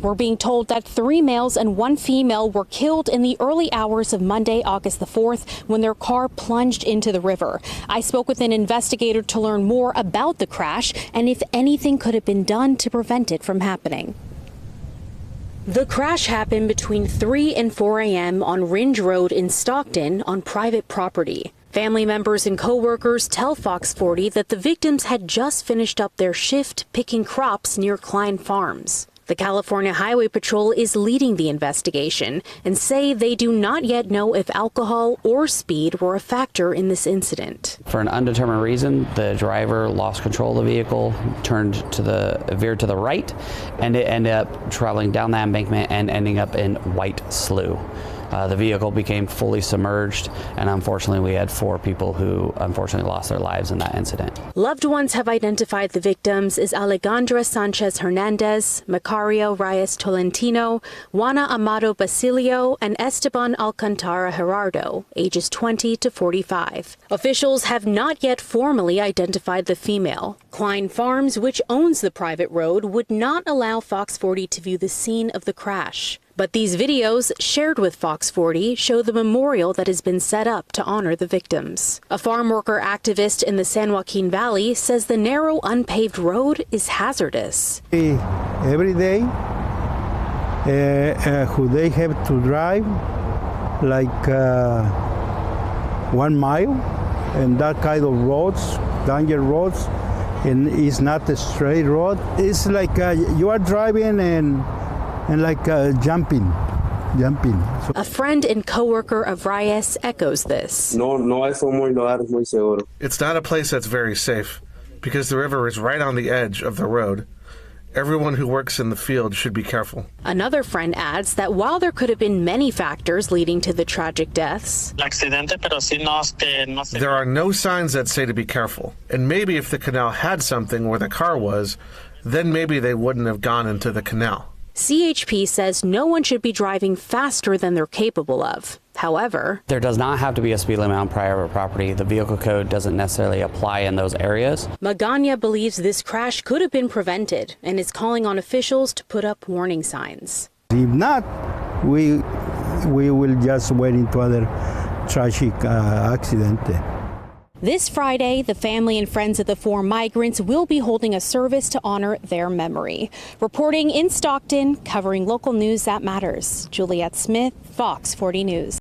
We're being told that 3 males and 1 female were killed in the early hours of Monday, August the 4th, when their car plunged into the river. I spoke with an investigator to learn more about the crash and if anything could have been done to prevent it from happening. The crash happened between 3 and 4 a.m. on Ringe Road in Stockton on private property. Family members and co-workers tell Fox 40 that the victims had just finished up their shift picking crops near Klein Farms. The California Highway Patrol is leading the investigation and say they do not yet know if alcohol or speed were a factor in this incident. For an undetermined reason, the driver lost control of the vehicle, veered to the right, and it ended up traveling down that embankment and ending up in White Slough. The vehicle became fully submerged, and unfortunately we had 4 people who unfortunately lost their lives in that incident. Loved ones have identified the victims as Alejandra Sanchez Hernandez, Macario Reyes Tolentino, Juana Amado Basilio, and Esteban Alcantara Gerardo, ages 20 to 45. Officials have not yet formally identified the female. Klein Farms, which owns the private road, would not allow Fox 40 to view the scene of the crash. But these videos shared with Fox 40 show the memorial that has been set up to honor the victims. A farm worker activist in the San Joaquin Valley says the narrow, unpaved road is hazardous. Every day, who they have to drive like 1 mile, and that kind of roads, dangerous roads, and it's not a straight road. It's like you are driving and like jumping. A friend and co-worker of Reyes echoes this. It's not a place that's very safe because the river is right on the edge of the road. Everyone who works in the field should be careful. Another friend adds that while there could have been many factors leading to the tragic deaths, there are no signs that say to be careful. And maybe if the canal had something where the car was, then maybe they wouldn't have gone into the canal. CHP says no one should be driving faster than they're capable of. However, there does not have to be a speed limit on private property. The vehicle code doesn't necessarily apply in those areas. Magana believes this crash could have been prevented and is calling on officials to put up warning signs. If not, we will just wait into other tragic accident. This Friday, the family and friends of the 4 migrants will be holding a service to honor their memory. Reporting in Stockton, covering local news that matters, Juliette Smith, Fox 40 News.